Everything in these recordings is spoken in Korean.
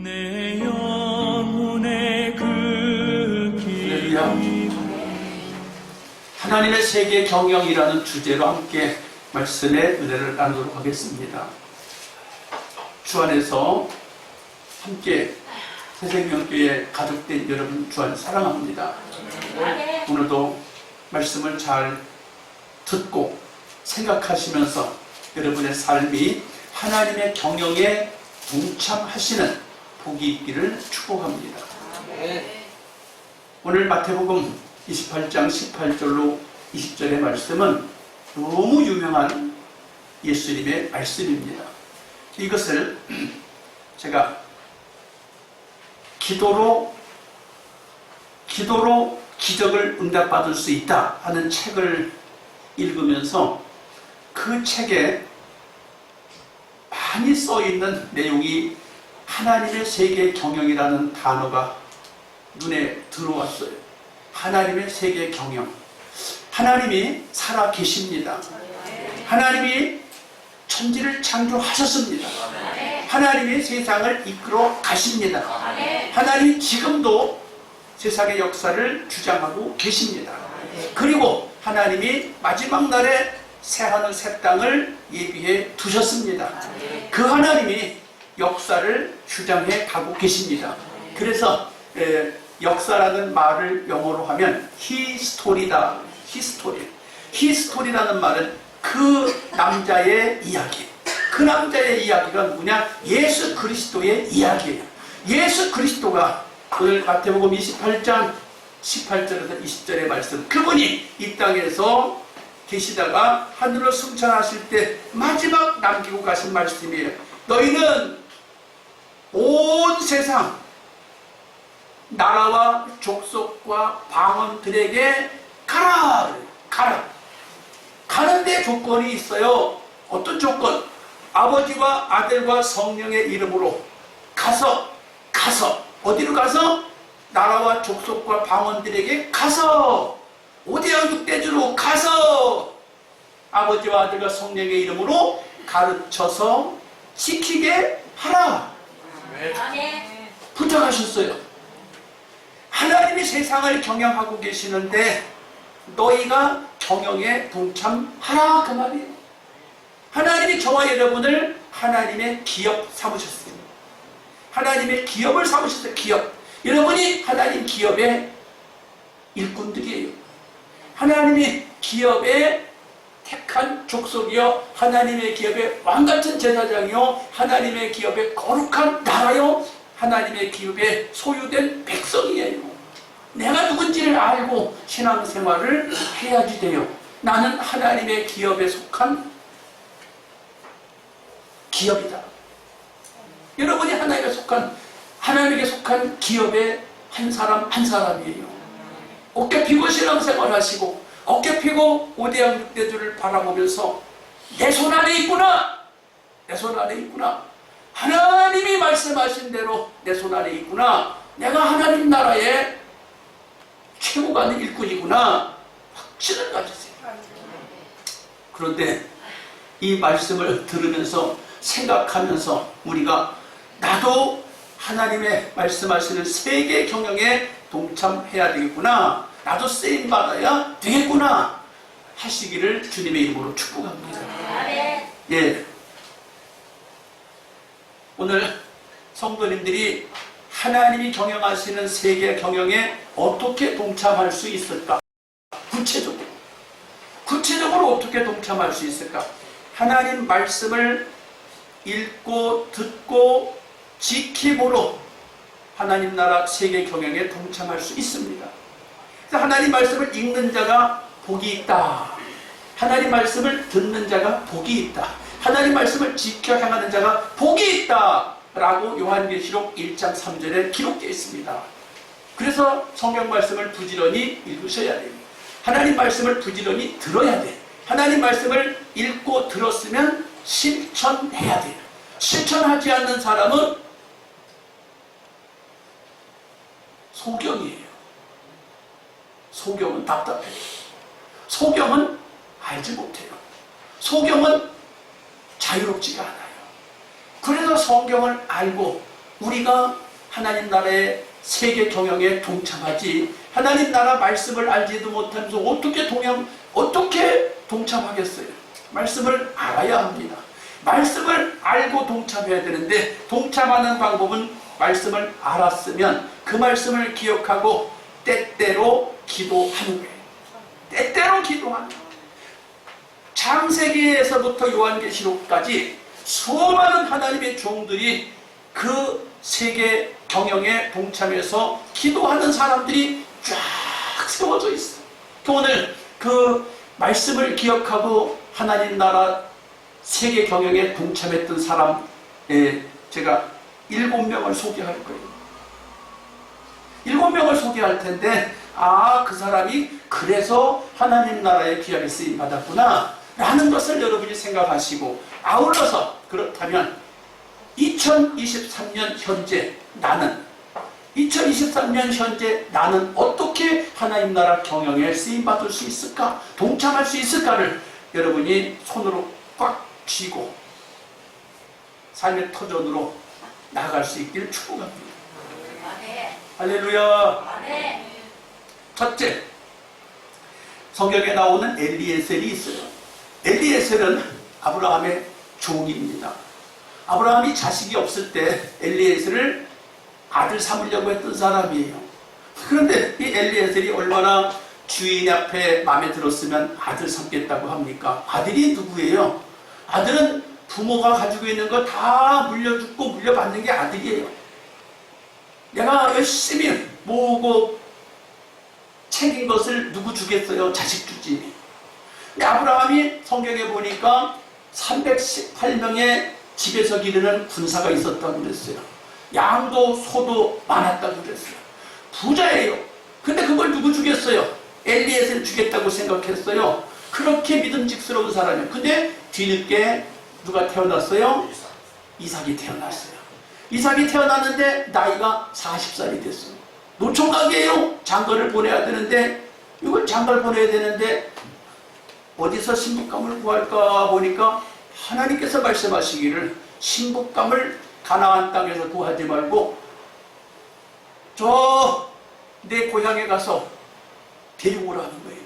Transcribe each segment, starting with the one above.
내 영혼의 그 길. 하나님의 세계 경영이라는 주제로 함께 말씀의 은혜를 나누도록 하겠습니다. 주 안에서 함께 새생명교회 가족된 여러분 주 안에 사랑합니다. 오늘도 말씀을 잘 듣고 생각하시면서 여러분의 삶이 하나님의 경영에 동참하시는 복이 있기를 축복합니다. 오늘 마태복음 28장 18절로 20절의 말씀은 너무 유명한 예수님의 말씀입니다. 이것을 제가 기도로 기적을 응답받을 수 있다 하는 책을 읽으면서 그 책에 많이 써있는 내용이 하나님의 세계 경영이라는 단어가 눈에 들어왔어요. 하나님의 세계 경영. 하나님이 살아 계십니다. 하나님이 천지를 창조하셨습니다. 하나님이 세상을 이끌어 가십니다. 하나님이 지금도 세상의 역사를 주장하고 계십니다. 그리고 하나님이 마지막 날에 새하늘 새 땅을 예비해 두셨습니다. 그 하나님이 역사를 주장해 가고 계십니다. 그래서 역사라는 말을 영어로 하면 히스토리다. 히스토리라는 말은 그 남자의 이야기. 그 남자의 이야기가 누구냐? 예수 그리스도의 이야기예요. 예수 그리스도가 오늘 마태복음 28장 18절에서 20절의 말씀, 그분이 이 땅에서 계시다가 하늘로 승천하실 때 마지막 남기고 가신 말씀이에요. 너희는 온 세상 나라와 족속과 방언들에게 가라. 가는데 조건이 있어요. 어떤 조건? 아버지와 아들과 성령의 이름으로 가서 어디로 가서? 나라와 족속과 방언들에게 가서, 오대양 육대주로 가서 아버지와 아들과 성령의 이름으로 가르쳐서 지키게 하라. 부탁하셨어요. 하나님이 세상을 경영하고 계시는데 너희가 경영에 동참하라, 그 말이에요. 하나님이 저와 여러분을 하나님의 기업 삼으셨어요. 하나님의 기업을 삼으셨어요. 기업. 여러분이 하나님 기업의 일꾼들이에요. 하나님이 기업의 택한 족속이요, 하나님의 기업의 왕같은 제사장이요, 하나님의 기업의 거룩한 나라요, 하나님의 기업에 소유된 백성이에요. 내가 누군지를 알고 신앙생활을 해야지 돼요. 나는 하나님의 기업에 속한 기업이다. 여러분이 하나님에게 속한 기업의 한 사람 한 사람이에요. 어깨 피고 신앙생활 하시고 어깨 피고 오대양 육대주를 바라보면서 내 손 안에 있구나. 내 손 안에 있구나. 하나님이 말씀하신 대로 내 손 안에 있구나. 내가 하나님 나라의 최고가 아닌 일꾼이구나. 확신을 가지세요. 그런데 이 말씀을 들으면서 생각하면서 우리가 나도 하나님의 말씀하시는 세계 경영에 동참해야 되겠구나. 나도 쓰임 받아야 되겠구나 하시기를 주님의 이름으로 축복합니다. 예. 오늘 성도님들이 하나님이 경영하시는 세계 경영에 어떻게 동참할 수 있을까? 구체적으로 어떻게 동참할 수 있을까? 하나님 말씀을 읽고 듣고 지킴으로 하나님 나라 세계 경영에 동참할 수 있습니다. 그래서 하나님 말씀을 읽는 자가 복이 있다. 하나님 말씀을 듣는 자가 복이 있다. 하나님 말씀을 지켜 행하는 자가 복이 있다 라고 요한계시록 1장 3절에 기록되어 있습니다. 그래서 성경 말씀을 부지런히 읽으셔야 돼요. 하나님 말씀을 부지런히 들어야 돼. 하나님 말씀을 읽고 들었으면 실천해야 돼요. 실천하지 않는 사람은 소경이에요. 소경은 답답해요. 소경은 알지 못해요. 소경은 자유롭지가 않아요. 그래서 성경을 알고 우리가 하나님 나라의 세계 경영에 동참하지, 하나님 나라 말씀을 알지도 못하면서 어떻게 동참하겠어요? 말씀을 알아야 합니다. 말씀을 알고 동참해야 되는데, 동참하는 방법은 말씀을 알았으면 그 말씀을 기억하고 때때로 기도하는 거예요. 때때로 기도하는 거예요. 창세기에서부터 요한계시록까지 수많은 하나님의 종들이 그 세계 경영에 동참해서 기도하는 사람들이 쫙 세워져 있어요. 오늘 그 말씀을 기억하고 하나님 나라 세계 경영에 동참했던 사람, 제가 7명을 소개할 거예요. 7명을 소개할 텐데, 그 사람이 그래서 하나님 나라에 귀하게 쓰임 받았구나 라는 것을 여러분이 생각하시고, 아울러서 그렇다면 2023년 현재 나는 어떻게 하나님 나라 경영에 쓰임받을 수 있을까? 동참할 수 있을까를 여러분이 손으로 꽉 쥐고 삶의 터전으로 나아갈 수 있기를 축복합니다. 할렐루야. 첫째, 성경에 나오는 엘리에셀이 있어요. 엘리에셀은 아브라함의 종입니다. 아브라함이 자식이 없을 때 엘리에셀을 아들 삼으려고 했던 사람이에요. 그런데 이 엘리에셀이 얼마나 주인 앞에 마음에 들었으면 아들 삼겠다고 합니까? 아들이 누구예요? 아들은 부모가 가지고 있는 거 다 물려주고 물려받는 게 아들이에요. 내가 열심히 모으고 챙긴 것을 누구 주겠어요? 자식 주지. 근데 아브라함이 성경에 보니까 318명의 집에서 기르는 군사가 있었다고 그랬어요. 양도 소도 많았다고 그랬어요. 부자예요. 근데 그걸 누구 주겠어요? 엘리에셀 주겠다고 생각했어요. 그렇게 믿음직스러운 사람이에요. 근데 뒤늦게 누가 태어났어요? 이삭이 태어났어요. 이삭이 태어났는데 나이가 40살이 됐어요. 노총각이에요. 장가를 보내야 되는데, 이걸 장가를 보내야 되는데 어디서 신부감을 구할까 보니까 하나님께서 말씀하시기를 신부감을 가나안 땅에서 구하지 말고 저 내 고향에 가서 데리고 오라는 거예요.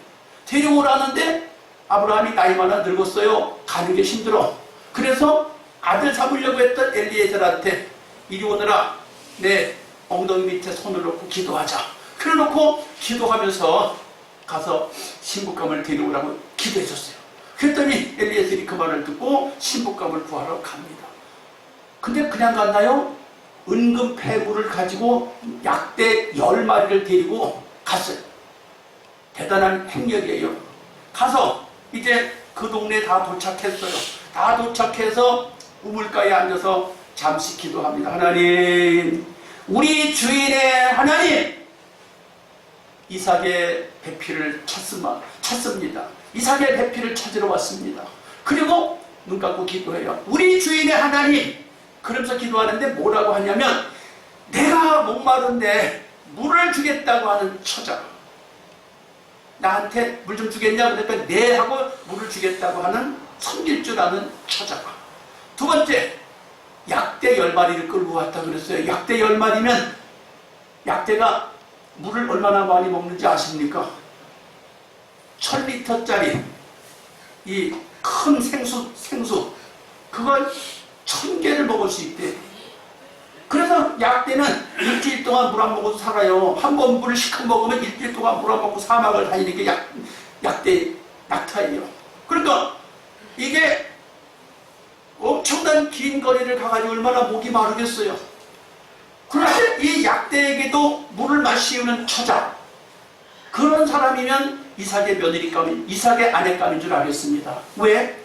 데리고 오라는데 아브라함이 나이 많아 늙었어요. 가는 게 힘들어. 그래서 아들 삼으려고 했던 엘리에셀한테 이리 오너라. 내 엉덩이 밑에 손을 놓고 기도하자. 그래 놓고 기도하면서 가서 신부감을 데려오라고 기도해줬어요. 그랬더니 엘리에셀이 그 말을 듣고 신부감을 구하러 갑니다. 근데 그냥 갔나요? 은금 패물을 가지고 약대 10마리를 데리고 갔어요. 대단한 행력이에요. 가서 이제 그 동네에 다 도착했어요. 다 도착해서 우물가에 앉아서 잠시 기도합니다. 하나님, 우리 주인의 하나님, 이삭의 배필을 찾습니다. 이삭의 배필을 찾으러 왔습니다. 그리고 눈 감고 기도해요. 우리 주인의 하나님, 그러면서 기도하는데 뭐라고 하냐면, 내가 목마른데 물을 주겠다고 하는 처자, 나한테 물 좀 주겠냐? 그러니까 네 하고 물을 주겠다고 하는 섬길 줄 아는 처자가. 두 번째, 약대 10마리를 끌고 왔다 그랬어요. 약대 10마리면 약대가 물을 얼마나 많이 먹는지 아십니까? 1000리터짜리 이 큰 생수 그걸 1000개를 먹을 수 있대. 그래서 약대는 일주일 동안 물 안 먹어도 살아요. 한 번 물을 시큼 먹으면 일주일 동안 물 안 먹고 사막을 다니는 게 약대 낙타예요. 그러니까 이게 엄청난 긴 거리를 가가지고 얼마나 목이 마르겠어요. 그런데 이 약대에게도 물을 마시우는 처자, 그런 사람이면 이삭의 며느리감이, 이삭의 아내감인 줄 알겠습니다. 왜?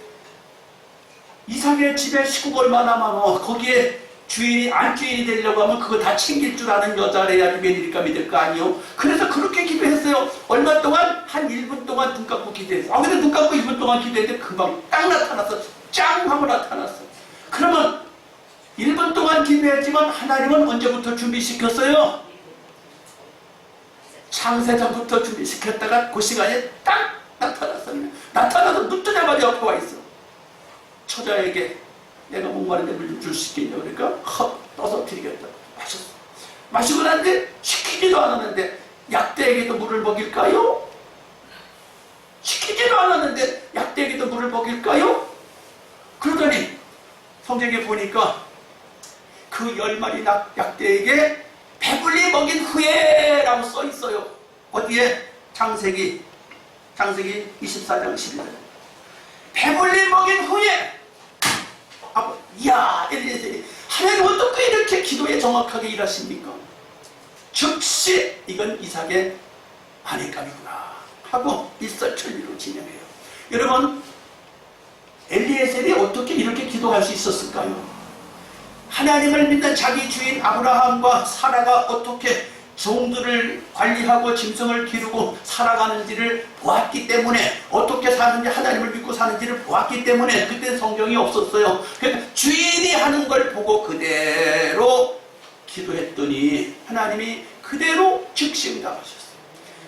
이삭의 집에 식구가 얼마나 많어. 거기에 주인이 안주인이 되려고 하면 그거 다 챙길 줄 아는 여자래야지 며느리감이 될 거 아니요. 그래서 그렇게 기도했어요. 얼마 동안? 한 1분 동안 눈 감고 기도했어요. 근데 눈 감고 1분 동안 기도했는데 금방 딱 나타났어. 짱 하고 나타났어. 그러면 1분 동안 기도했지만 하나님은 언제부터 준비시켰어요? 창세전부터 준비시켰다가 그 시간에 딱 나타났어요. 나타나서 눈뜨자마자 옆에 와 있어. 처자에게 내가 목마른데 물 줄 수 있겠냐? 그러니까 헛 떠서 드리겠다. 마시고 난데 시키지도 않았는데 약대에게도 물을 먹일까요? 시키지도 않았는데 약대에게도 물을 먹일까요? 그러더니 성경에 보니까 그 10마리 약대에게 배불리 먹인 후에 라고 써 있어요. 어디에? 창세기 24장 11절. 배불리 먹인 후에 이야 엘리에셀이 하나님 어떻게 이렇게 기도에 정확하게 일하십니까? 즉시 이건 이삭의 아내감이구나 하고 일사천리로 진행해요. 여러분, 엘리에셀이 어떻게 이렇게 기도할 수 있었을까요? 하나님을 믿는 자기 주인 아브라함과 사라가 어떻게 종들을 관리하고 짐승을 기르고 살아가는지를 보았기 때문에, 어떻게 사는지 하나님을 믿고 사는지를 보았기 때문에 그때 성경이 없었어요. 그러니까 주인이 하는 걸 보고 그대로 기도했더니 하나님이 그대로 즉시 응답하셨어요.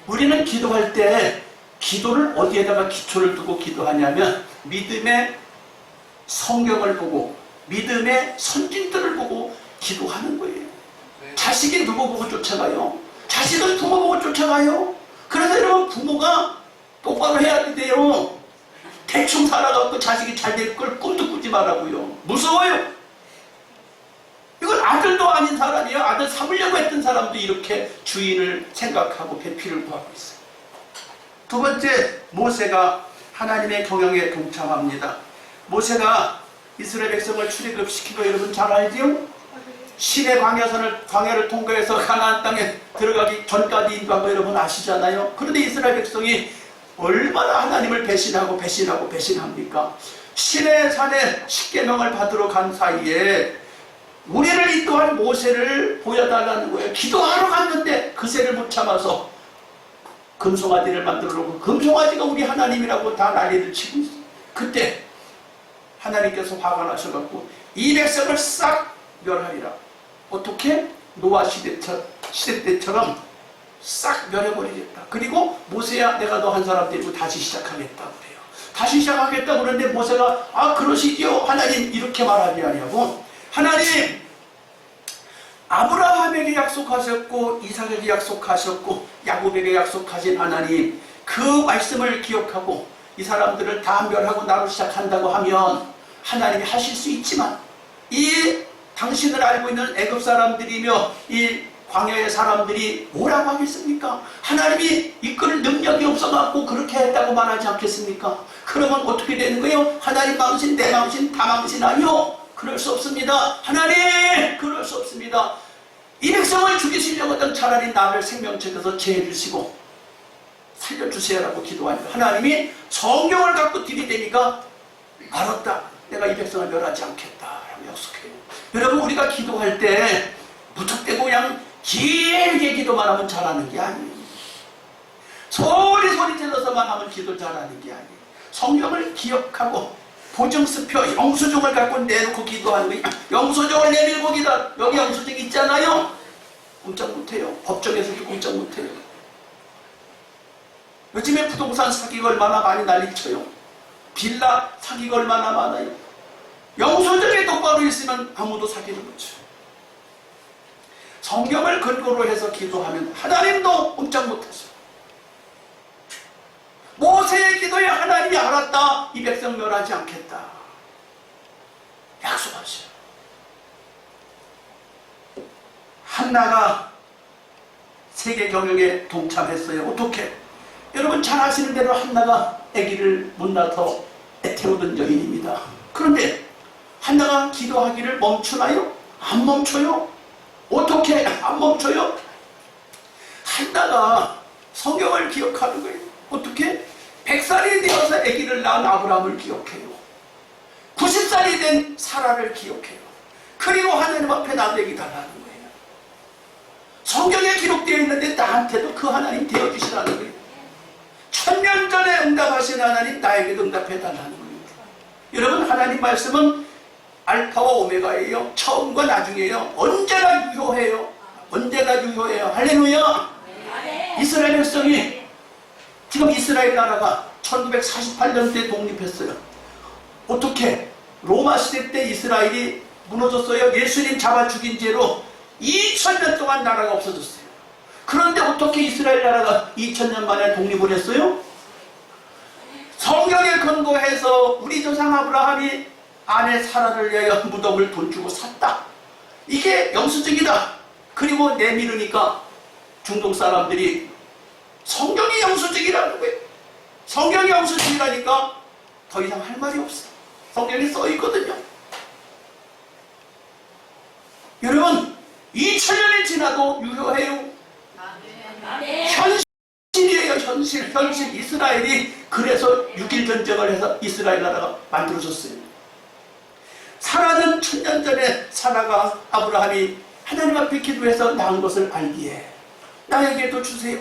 우리는 기도할 때 기도를 어디에다가 기초를 두고 기도하냐면 믿음의 성경을 보고 믿음의 선진들을 보고 기도하는 거예요. 자식이 누구 보고 쫓아가요? 자식은 부모 보고 쫓아가요. 그래서 여러분, 부모가 똑바로 해야 돼요. 대충 살아갖고 자식이 잘 될 걸 꿈도 꾸지 말라고요. 무서워요. 이건 아들도 아닌 사람이에요. 아들 삼으려고 했던 사람도 이렇게 주인을 생각하고 배필을 구하고 있어요. 두 번째, 모세가 하나님의 경영에 동참합니다. 모세가 이스라엘 백성을 출애굽시키고, 여러분 잘 알지요? 시내 광야를 통과해서 가나안 땅에 들어가기 전까지 인도한 거 여러분 아시잖아요. 그런데 이스라엘 백성이 얼마나 하나님을 배신합니까? 시내 산에 십계명을 받으러 간 사이에 우리를 인도한 모세를 보여달라는 거예요. 기도하러 갔는데 그새를 못 참아서 금송아지를 만들어 놓고, 금송아지가 우리 하나님이라고 다 난리를 치고 있어요. 그때 하나님께서 화가 나셔갖고 이 백성을 싹 멸하리라. 어떻게? 노아 시대 때처럼 싹 멸해버리겠다. 그리고 모세야, 내가 너 한 사람 데리고 다시 시작하겠다 그래요. 다시 시작하겠다 그러는데 모세가 그러시지요 하나님, 이렇게 말하지 않냐고. 하나님, 아브라함에게 약속하셨고 이삭에게 약속하셨고 야곱에게 약속하신 하나님, 그 말씀을 기억하고 이 사람들을 다 멸하고 나로 시작한다고 하면 하나님이 하실 수 있지만, 이 당신을 알고 있는 애굽 사람들이며 이 광야의 사람들이 뭐라고 하겠습니까? 하나님이 이끌 능력이 없어갖고 그렇게 했다고 말하지 않겠습니까? 그러면 어떻게 되는 거예요? 하나님 망신, 내 망신, 다 망신하요? 그럴 수 없습니다. 하나님, 그럴 수 없습니다. 이 백성을 죽이시려고 하던 차라리 나를 생명책에서 제해주시고 살려주세요라고 기도하니까 하나님이 성경을 갖고 들이대니까 알았다, 내가 이 백성을 멸하지 않겠다 라고 약속해요. 여러분, 우리가 기도할 때 무턱대고 그냥 길게 기도만 하면 잘하는 게 아니에요. 소리 질러서만 하면 기도 잘하는 게 아니에요. 성경을 기억하고 보증수표, 영수증을 갖고 내놓고 기도하는 거예요. 영수증을 내밀고 기도, 여기 영수증 있잖아요. 꼼짝 못해요. 법정에서도 꼼짝 못해요. 요즘에 부동산 사기가 얼마나 많이 난리쳐요. 빌라 사기가 얼마나 많아요. 영수증이 똑바로 있으면 아무도 사기를 못 쳐요. 성경을 근거로 해서 기도하면 하나님도 꼼짝 못하죠. 모세의 기도에 하나님이 알았다, 이 백성 멸하지 않겠다 약속하셔요. 한나가 세계 경영에 동참했어요. 어떻게? 여러분 잘 아시는 대로 한나가 아기를 못 낳아서 애태우던 여인입니다. 그런데 한나가 기도하기를 멈추나요? 안 멈춰요. 어떻게 안 멈춰요? 한나가 성경을 기억하는 거예요. 어떻게? 100살이 되어서 아기를 낳은 아브라함을 기억해요. 90살이 된 사라를 기억해요. 그리고 하나님 앞에 나도 아기 달라는 거예요. 성경에 기록되어 있는데 나한테도 그 하나님 되어주시라는 거예요. 1000년 전에 응답하신 하나님, 나에게도 응답해 달라는 거예요. 여러분, 하나님 말씀은 알파와 오메가예요. 처음과 나중이에요. 언제나 유효해요. 언제나 유효해요. 할렐루야. 이스라엘 백성이, 지금 이스라엘 나라가 1948년도에 독립했어요. 어떻게? 로마 시대 때 이스라엘이 무너졌어요. 예수님 잡아 죽인 죄로 2000년 동안 나라가 없어졌어요. 그런데 어떻게 이스라엘 나라가 2000년 만에 독립을 했어요? 성경에 근거해서 우리 조상 아브라함이 아내 사라를 위하여 무덤을 돈 주고 샀다. 이게 영수증이다. 그리고 내밀으니까 중동 사람들이 성경이 영수증이라는 거예요. 성경이 영수증이라니까 더 이상 할 말이 없어. 성경에 써 있거든요. 여러분, 2000년이 지나도 유효해요. 현실이에요. 현실. 이스라엘이 그래서 6.1 전쟁을 해서 이스라엘 나라가 만들어졌어요. 사라는 1000년 전에 사라가 아브라함이 하나님 앞에 기도해서 낳은 것을 알기에 나에게도 주세요.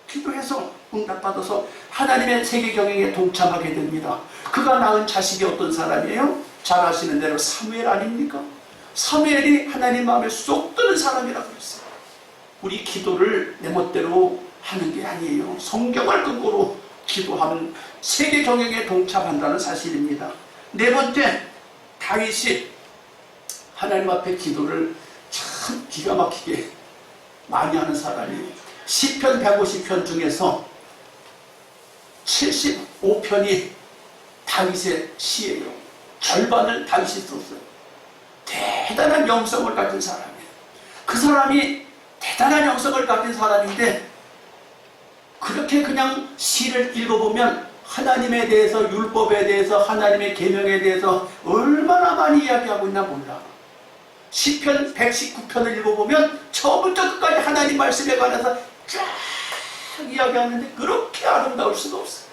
기도해서 응답받아서 하나님의 세계 경영에 동참하게 됩니다. 그가 낳은 자식이 어떤 사람이에요? 잘 아시는 대로 사무엘 아닙니까? 사무엘이 하나님 마음에 쏙 드는 사람이라고 그랬어요. 우리 기도를 내 멋대로 하는 게 아니에요. 성경을 근거로 기도하면 세계 경영에 동참한다는 사실입니다. 네 번째, 다윗이 하나님 앞에 기도를 참 기가 막히게 많이 하는 사람이 시편 150편 중에서 75편이 다윗의 시예요. 절반을 다윗이 썼어요. 대단한 영성을 가진 사람이에요. 그 사람이 대단한 영성을 가진 사람인데 그렇게 그냥 시를 읽어보면 하나님에 대해서, 율법에 대해서, 하나님의 계명에 대해서 얼마나 많이 이야기하고 있나 몰라. 시편 119편을 읽어보면 처음부터 끝까지 하나님 말씀에 관해서 쫙 이야기하는데 그렇게 아름다울 수가 없어요.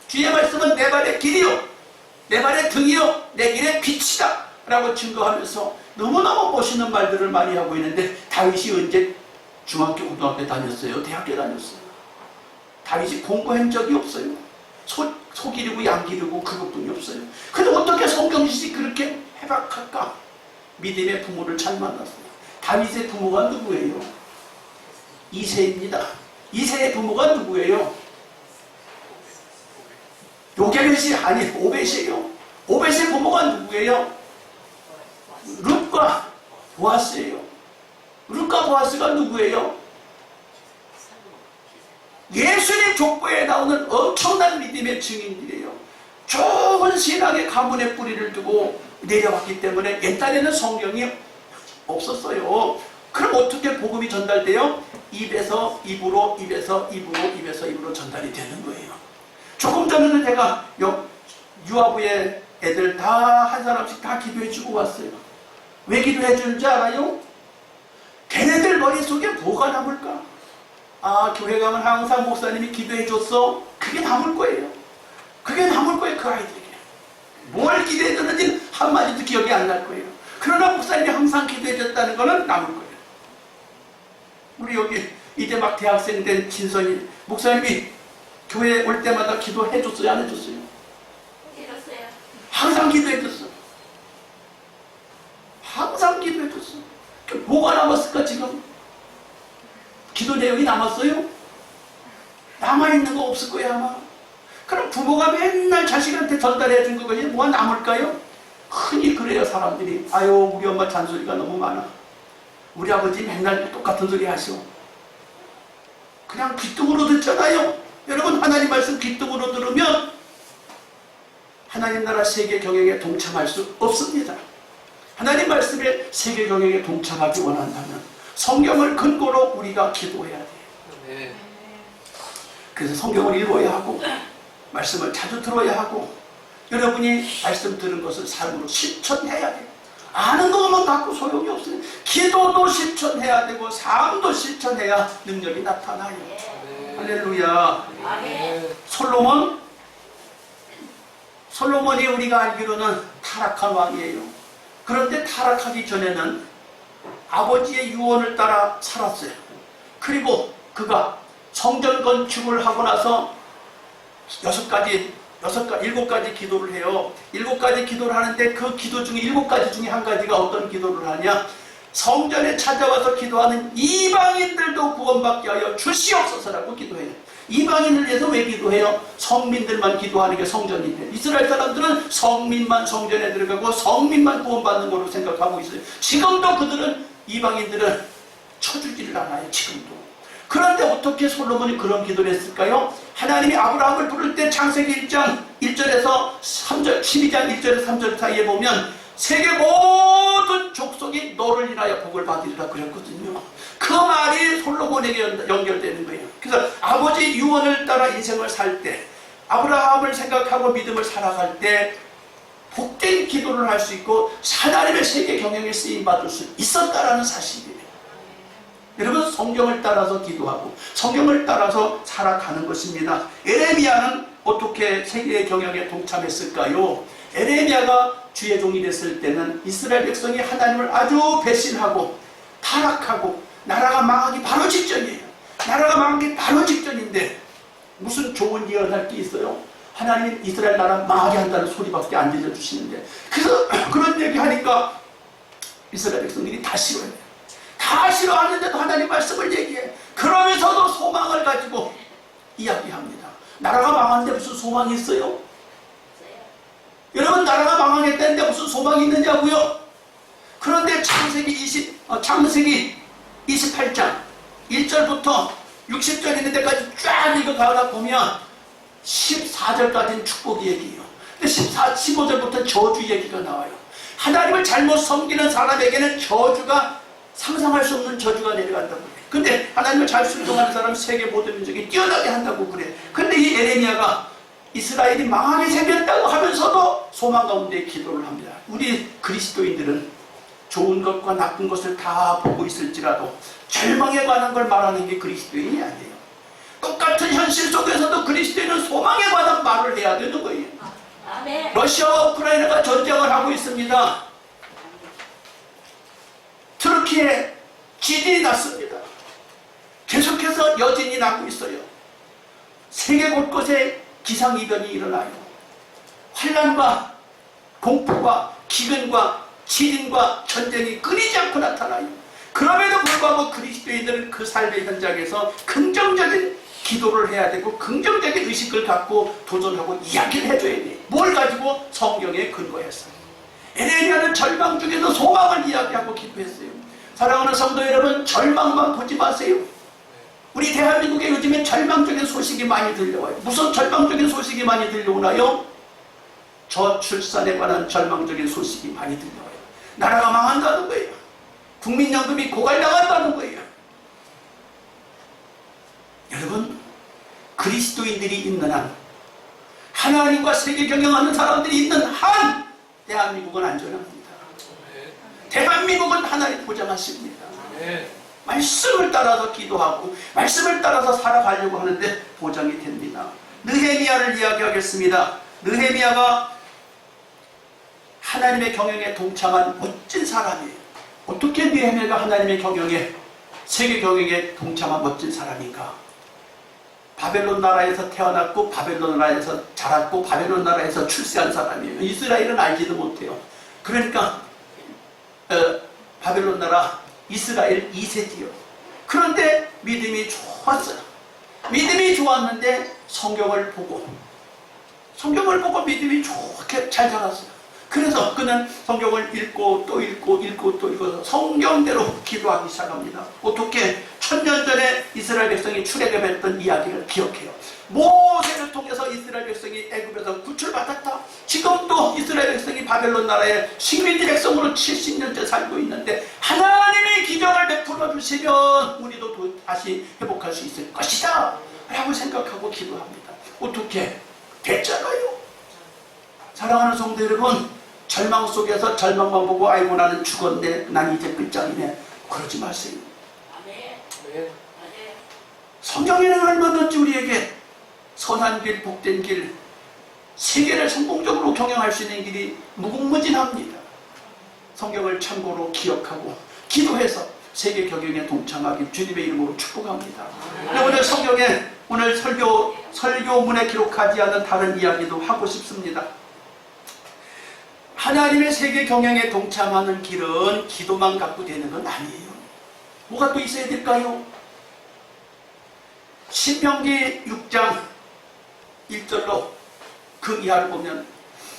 주의 말씀은 내 발의 길이요, 내 발의 등이요, 내 길의 빛이다 라고 증거하면서 너무너무 멋있는 말들을 많이 하고 있는데 다윗이 언제 중학교, 고등학교 다녔어요? 대학교 다녔어요. 다윗이 공부한 적이 없어요. 소 기르고 양 기르고 그것뿐이 없어요. 근데 어떻게 성경 지식이 그렇게 해박할까? 믿음의 부모를 잘 만났어요. 다윗의 부모가 누구예요? 이새입니다. 이새의 부모가 누구예요? 요게벳이 아니 오벳이에요. 오벳의 부모가 누구예요? 룻과 보아스예요. 룻과 보아스가 누구예요? 예수님 족보에 나오는 엄청난 믿음의 증인들이에요. 좋은 신앙의 가문의 뿌리를 두고 내려왔기 때문에 옛날에는 성경이 없었어요. 그럼 어떻게 복음이 전달돼요? 입에서 입으로, 입에서 입으로, 입에서 입으로 전달이 되는 거예요. 조금 전에는 제가 유아부의 애들 다 한 사람씩 다 기도해 주고 왔어요. 왜 기도해 주는지 알아요? 걔네들 머릿속에 뭐가 남을까? 아, 교회 가면 항상 목사님이 기도해 줬어. 그게 남을 거예요. 그게 남을 거예요, 그 아이들에게. 뭘 기도해 줬는지 한마디도 기억이 안 날 거예요. 그러나 목사님이 항상 기도해 줬다는 거는 남을 거예요. 우리 여기 이제 막 대학생 된 진선이 목사님이 교회 올 때마다 기도해 줬어요, 안 해줬어요? 해줬어요. 항상 기도해 줬어. 항상 기도해 줬어. 뭐가 남았을까 지금? 기도 내용이 남았어요? 남아있는 거 없을 거예요 아마. 그럼 부모가 맨날 자식한테 전달해 준 것이 뭐가 남을까요? 흔히 그래요 사람들이. 아유 우리 엄마 잔소리가 너무 많아. 우리 아버지 맨날 똑같은 소리 하시오. 그냥 귀뚱으로 듣잖아요. 여러분 하나님 말씀 귀뚱으로 들으면 하나님 나라 세계 경영에 동참할 수 없습니다. 하나님 말씀에 세계 경영에 동참하기 원한다면 성경을 근거로 우리가 기도해야 돼요. 네. 그래서 성경을 읽어야 하고 말씀을 자주 들어야 하고 여러분이 말씀 들은 것을 삶으로 실천해야 돼요. 아는 것만 갖고 소용이 없어요. 기도도 실천해야 되고 삶도 실천해야 능력이 나타나요. 네. 할렐루야. 네. 솔로몬이 우리가 알기로는 타락한 왕이에요. 그런데 타락하기 전에는 아버지의 유언을 따라 살았어요. 그리고 그가 성전 건축을 하고 나서 7가지 기도를 해요. 7가지 기도를 하는데 그 기도 중에 7가지 중에 한 가지가 어떤 기도를 하냐? 성전에 찾아와서 기도하는 이방인들도 구원받게 하여 주시옵소서라고 기도해요. 이방인을 위해서 왜 기도해요? 성민들만 기도하는 게 성전인데 이스라엘 사람들은 성민만 성전에 들어가고 성민만 구원받는 걸로 생각하고 있어요. 지금도 그들은 이방인들은 쳐주지를 않아요. 지금도. 그런데 어떻게 솔로몬이 그런 기도를 했을까요? 하나님이 아브라함을 부를 때 창세기 1장 1절에서 3절, 12장 1절에서 3절 사이에 보면 세계 모든 족속이 너를 인하여 복을 받으리라 그랬거든요. 그 말이 솔로몬에게 연결되는 거예요. 그래서 아버지 유언을 따라 인생을 살 때, 아브라함을 생각하고 믿음을 살아갈 때 복된 기도를 할 수 있고 하나님의 세계 경영에 쓰임받을 수 있었다라는 사실이에요. 여러분, 성경을 따라서 기도하고 성경을 따라서 살아가는 것입니다. 에레미야는 어떻게 세계의 경영에 동참했을까요? 에레미야가 주의 종이 됐을 때는 이스라엘 백성이 하나님을 아주 배신하고 타락하고 나라가 망하기 바로 직전이에요. 나라가 망하기 바로 직전인데 무슨 좋은 예언할 게 있어요? 하나님이 이스라엘 나라 망하게 한다는 소리밖에 안 들려주시는데, 그래서 그런 얘기하니까 이스라엘 백성들이 다 싫어해요. 다 싫어하는데도 하나님 말씀을 얘기해. 그러면서도 소망을 가지고 이야기합니다. 나라가 망하는데 무슨 소망이 있어요? 여러분, 나라가 망하겠다는데 무슨 소망이 있느냐고요? 그런데 창세기 28장 1절부터 60절 있는 데까지 쫙 읽어가다 보면 14절까지는 축복 얘기예요. 근데 15절부터 저주 얘기가 나와요. 하나님을 잘못 섬기는 사람에게는 저주가, 상상할 수 없는 저주가 내려간다고 그래. 근데 하나님을 잘 순종하는 사람 세계 모든 민족이 뛰어나게 한다고 그래. 근데 이 에레미야가 이스라엘이 망하게 생겼다고 하면서도 소망 가운데 기도를 합니다. 우리 그리스도인들은 좋은 것과 나쁜 것을 다 보고 있을지라도 절망에 관한 걸 말하는 게 그리스도인이 아니에요. 똑같은 현실 속에서도 그리스도인은 소망에 관한 말을 해야 되는 거예요. 아멘. 러시아와 우크라이나가 전쟁을 하고 있습니다. 터키에 지진이 났습니다. 계속해서 여진이 나고 있어요. 세계 곳곳에 기상이변이 일어나요. 환란과 공포와 기근과 지진과 전쟁이 끊이지 않고 나타나요. 그럼에도 불구하고 그리스도인들은 그 삶의 현장에서 긍정적인 기도를 해야 되고 긍정적인 의식을 갖고 도전하고 이야기를 해줘야 돼요. 뭘 가지고? 성경에 근거해서. 에레미야는 절망 중에도 소망을 이야기하고 기도했어요. 사랑하는 성도 여러분, 절망만 보지 마세요. 우리 대한민국에 요즘에 절망적인 소식이 많이 들려와요. 무슨 절망적인 소식이 많이 들려오나요? 저출산에 관한 절망적인 소식이 많이 들려와요. 나라가 망한다는 거예요. 국민연금이 고갈당한다는 거예요. 여러분, 그리스도인들이 있는 한, 하나님과 세계 경영하는 사람들이 있는 한 대한민국은 안전합니다. 대한민국은 하나님 보장하십니다. 말씀을 따라서 기도하고 말씀을 따라서 살아가려고 하는데 보장이 됩니다. 느헤미야를 이야기하겠습니다. 느헤미야가 하나님의 경영에 동참한 멋진 사람이에요. 어떻게 느헤미야가 하나님의 경영에, 세계 경영에 동참한 멋진 사람인가? 바벨론 나라에서 태어났고 바벨론 나라에서 자랐고 바벨론 나라에서 출세한 사람이에요. 이스라엘은 알지도 못해요. 그러니까 바벨론 나라 이스라엘 2세지요. 그런데 믿음이 좋았어요. 믿음이 좋았는데 성경을 보고 믿음이 좋게 잘 자랐어요. 그래서 그는 성경을 읽고 또 읽고 또 읽어서 성경대로 기도하기 시작합니다. 어떻게? 1000년 전에 이스라엘 백성이 출애굽했던 이야기를 기억해요. 모세를 통해서 이스라엘 백성이 애굽에서 구출받았다. 지금도 이스라엘 백성이 바벨론 나라의 식민지 백성으로 70년째 살고 있는데 하나님이 기적을 베풀어 주시면 우리도 다시 회복할 수 있을 것이다 라고 생각하고 기도합니다. 어떻게? 됐잖아요. 사랑하는 성도 여러분, 절망 속에서 절망만 보고 아이고 나는 죽었네, 난 이제 끝장이네, 그러지 마세요. 성경에는 얼마든지 우리에게 선한 길, 복된 길, 세계를 성공적으로 경영할 수 있는 길이 무궁무진합니다. 성경을 참고로 기억하고 기도해서 세계 경영에 동참하기 주님의 이름으로 축복합니다. 오늘 성경에, 오늘 설교문에 기록하지 않은 다른 이야기도 하고 싶습니다. 하나님의 세계 경영에 동참하는 길은 기도만 갖고 되는 건 아니에요. 뭐가 또 있어야 될까요? 신명기 6장 1절로 그 이하를 보면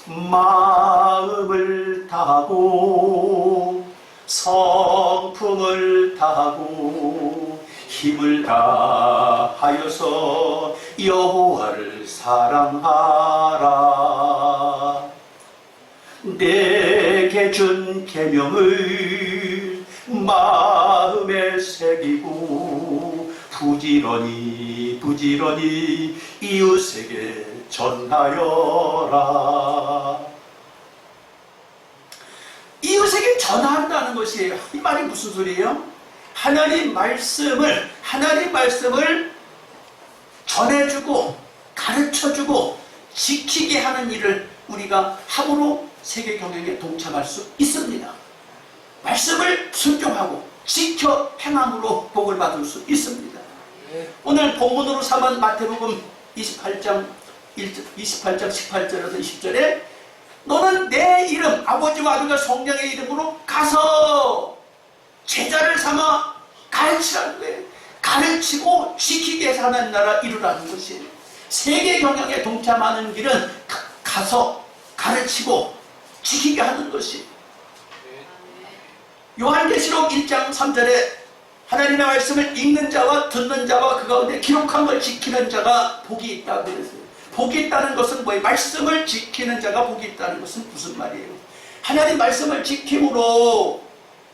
마음을 다하고 성품을 다하고 힘을 다하여서 여호와를 사랑하라. 내게 준 계명을 마음에 새기고 부지런히 이웃에게 전하여라. 이웃에게 전한다는 것이에요. 이 말이 무슨 소리예요? 하나님 말씀을 전해주고 가르쳐주고 지키게 하는 일을 우리가 함으로 세계 경영에 동참할 수 있습니다. 말씀을 순종하고 지켜 행함으로 복을 받을 수 있습니다. 오늘 본문으로 삼은 마태복음 28장 18절에서 20절에 너는 내 이름 아버지와 아들과 성령의 이름으로 가서 제자를 삼아 가르치라는 거예요. 가르치고 지키게 해서 하나님 나라 이루라는 것이에요. 세계 경영에 동참하는 길은 가서 가르치고 지키게 하는 것이에요. 요한계시록 1장 3절에 하나님의 말씀을 읽는 자와 듣는 자와 그 가운데 기록한 걸 지키는 자가 복이 있다고 그랬어요. 복이 있다는 것은 뭐예요? 말씀을 지키는 자가 복이 있다는 것은 무슨 말이에요? 하나님 말씀을 지킴으로,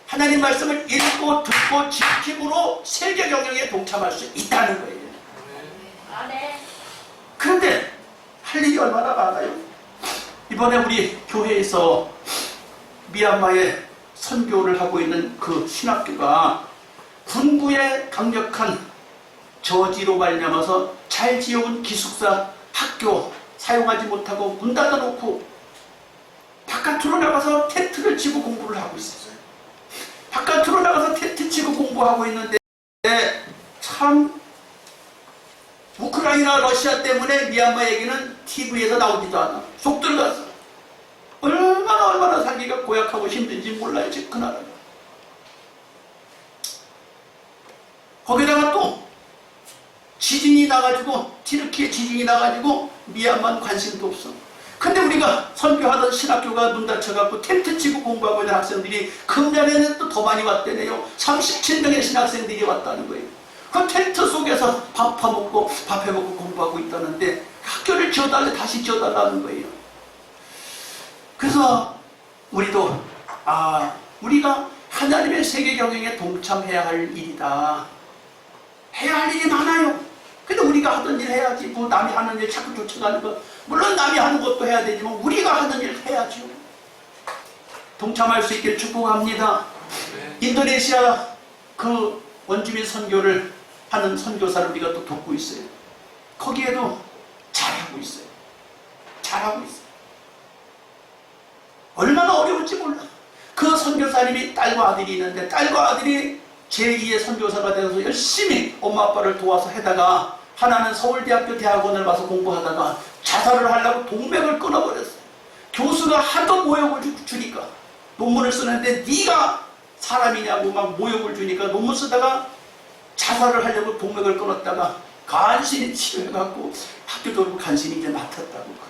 하나님 말씀을 읽고 듣고 지킴으로 세계 경영에 동참할 수 있다는 거예요. 네. 그런데 할 일이 얼마나 많아요? 이번에 우리 교회에서 미얀마에 선교를 하고 있는 그 신학교가 군부의 강력한 저지로 말미암아서 잘 지어온 기숙사 학교 사용하지 못하고 문 닫아놓고 바깥으로 나가서 텐트를 치고 공부를 하고 있었어요. 바깥으로 나가서 텐트 치고 공부하고 있는데 참 우크라이나 러시아 때문에 미얀마 얘기는 TV에서 나오지도 않아. 속 들어가서 얼마나 살기가 고약하고 힘든지 몰라요. 지금 그 나라가. 거기다가 또 지진이 나가지고 티르키에 지진이 나가지고 미얀마는 관심도 없어. 근데 우리가 선교하던 신학교가 문 닫혀갖고 텐트 치고 공부하고 있는 학생들이 금년에는 또 더 많이 왔대네요. 37명의 신학생들이 왔다는 거예요. 그 텐트 속에서 밥 해먹고 공부하고 있다는데 학교를 지어달래, 다시 지어달라는 거예요. 그래서 우리도 우리가 하나님의 세계 경영에 동참해야 할 일이다. 해야 할 일이 많아요. 근데 우리가 하던 일 해야지. 뭐 남이 하는 일 자꾸 쫓아가는 거, 물론 남이 하는 것도 해야 되지만 우리가 하는 일 해야죠. 동참할 수 있길 축복합니다. 인도네시아 그 원주민 선교를 하는 선교사를 우리가 또 돕고 있어요. 거기에도 잘하고 있어요. 잘하고 있어요. 얼마나 어려울지 몰라. 그 선교사님이 딸과 아들이 있는데 딸과 아들이 제2의 선교사가 되어서 열심히 엄마 아빠를 도와서 하다가 하나는 서울대학교 대학원을 와서 공부하다가 자살을 하려고 동맥을 끊어버렸어요. 교수가 하도 모욕을 주니까 논문을 쓰는데 네가 사람이냐고 막 모욕을 주니까 논문 쓰다가 자살을 하려고 동맥을 끊었다가 간신히 치료해갖고 학교 졸업 간신히 이제 맡았다고 그래요.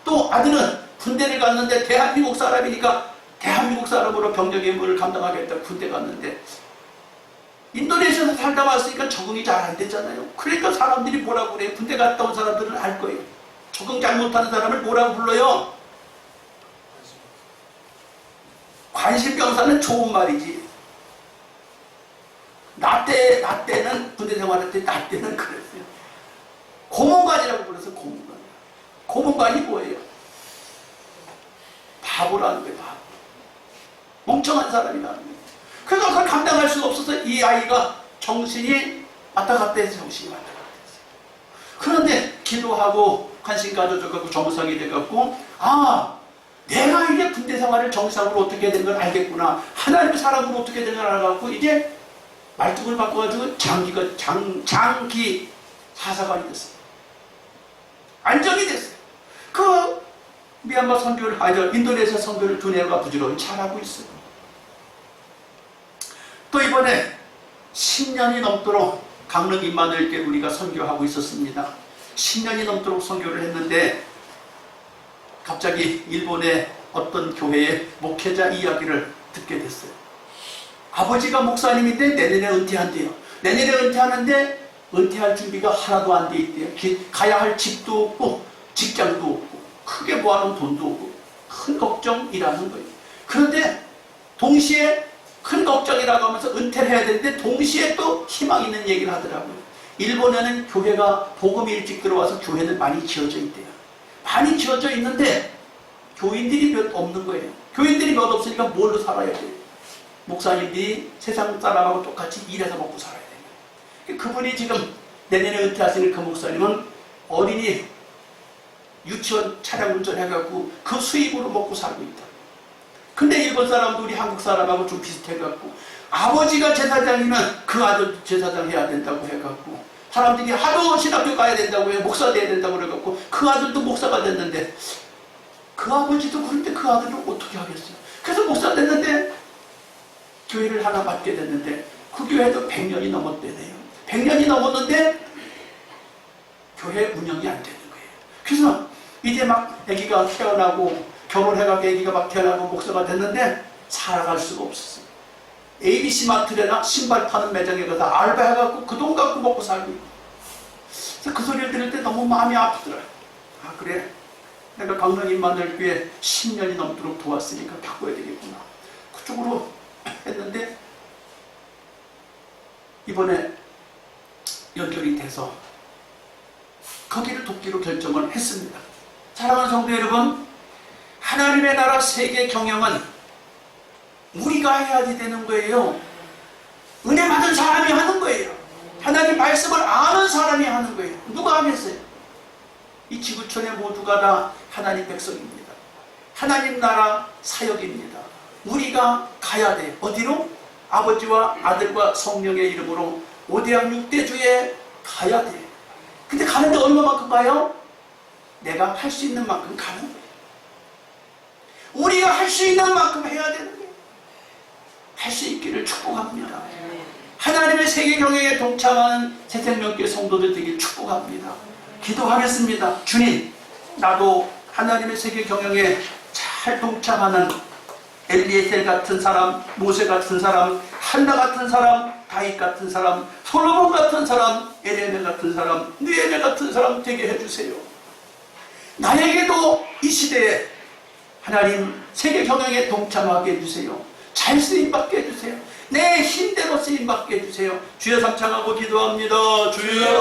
또 아들은 군대를 갔는데 대한민국 사람이니까 대한민국 사람으로 병력 임무를 감당하겠다 군대 갔는데 인도네시아에서 살다 왔으니까 적응이 잘 안 됐잖아요. 그러니까 사람들이 뭐라고 그래요? 군대 갔다 온 사람들은 알 거예요. 적응 잘못하는 사람을 뭐라고 불러요? 관심병사는 좋은 말이지. 나 때는 군대 생활할 때 나 때는 그랬어요. 고문관이라고 불렀어요. 고문관. 고문관이 뭐예요? 바보라는 거예요. 바보. 멍청한 사람이라는 거예요. 그래서 그걸 감당할 수가 없어서 이 아이가 정신이 왔다 갔다 해서 정신이 왔다 갔다 했어요. 그런데 기도하고 관심 가져줘갖고 정상이 돼갖고 내가 이제 군대 생활을 정상으로 어떻게 된 걸 알겠구나. 하나님의 사람으로 어떻게 된 걸 알아갖고 이제 말뚝을 바꿔가지고 장기 사사관이 됐어요. 안정이 됐어요. 그 미얀마 선교를 인도네시아 선교를 두뇌가 부지런히 잘하고 있어요. 또 이번에 10년이 넘도록 강릉 임마누엘교회 우리가 선교하고 있었습니다. 10년이 넘도록 선교를 했는데 갑자기 일본의 어떤 교회의 목회자 이야기를 듣게 됐어요. 아버지가 목사님인데 내년에 은퇴한대요. 내년에 은퇴하는데 은퇴할 준비가 하나도 안 돼 있대요. 가야 할 집도 없고 직장도 없고 크게 모아놓은 돈도 없고 큰 걱정이라는 거예요. 그런데 동시에 큰 걱정이라고 하면서 은퇴를 해야 되는데 동시에 또 희망 있는 얘기를 하더라고요. 일본에는 교회가 복음이 일찍 들어와서 교회는 많이 지어져 있대요. 많이 지어져 있는데 교인들이 몇 없는 거예요. 교인들이 몇 없으니까 뭘로 살아야 돼요? 목사님들이 세상 사람하고 똑같이 일해서 먹고 살아야 돼요. 그분이 지금 내년에 은퇴하시는 그 목사님은 어린이 유치원 차량 운전해갖고 그 수입으로 먹고 살고 있다. 근데 일본 사람도 우리 한국 사람하고 좀 비슷해갖고 아버지가 제사장이면 그 아들도 제사장 해야 된다고 해갖고 사람들이 하도 신학교 가야 된다고 해요. 목사 돼야 된다고 그래갖고 그 아들도 목사가 됐는데 그 아버지도 그런데 그 아들을 어떻게 하겠어요? 그래서 목사 됐는데 교회를 하나 맡게 됐는데 그 교회도 100년이 넘었대네요. 100년이 넘었는데 교회 운영이 안 되는 거예요. 그래서 이제 막 아기가 태어나고 결혼해가지고 아기가 막 태어나고 목사가 됐는데 살아갈 수가 없었어요. ABC 마트나 신발 파는 매장에 가서 알바해갖고 그 돈 갖고 먹고 살고 있고. 그래서 그 소리를 들을 때 너무 마음이 아프더라고요. 아 그래 내가 강릉 임마누엘교회 10년이 넘도록 도왔으니까 바꿔야 되겠구나. 그쪽으로 했는데 이번에 연결이 돼서 거기를 돕기로 결정을 했습니다. 사랑하는 성도 여러분, 하나님의 나라 세계 경영은 우리가 해야지 되는 거예요. 은혜 받은 사람이 하는 거예요. 하나님 말씀을 아는 사람이 하는 거예요. 누가 하겠어요? 이 지구촌의 모두가 다 하나님 백성입니다. 하나님 나라 사역입니다. 우리가 가야 돼요. 어디로? 아버지와 아들과 성령의 이름으로 5대양 6대주에 가야 돼요. 근데 가는데 얼마만큼 가요? 내가 할 수 있는 만큼 가는 거예요. 우리가 할 수 있는 만큼 해야 되는 거예요. 할 수 있기를 축복합니다. 하나님의 세계 경영에 동참하는 새생명교회 성도들 되길 축복합니다. 기도하겠습니다. 주님, 나도 하나님의 세계 경영에 잘 동참하는 엘리에셀 같은 사람, 모세 같은 사람, 한나 같은 사람, 다윗 같은 사람, 솔로몬 같은 사람, 에레미야 같은 사람, 느헤미야 같은 사람 되게 해주세요. 나에게도 이 시대에 하나님 세계 경영에 동참하게 해주세요. 잘 쓰임받게 해주세요. 내 힘대로 쓰임받게 해주세요. 주여 삼창하고 기도합니다. 주여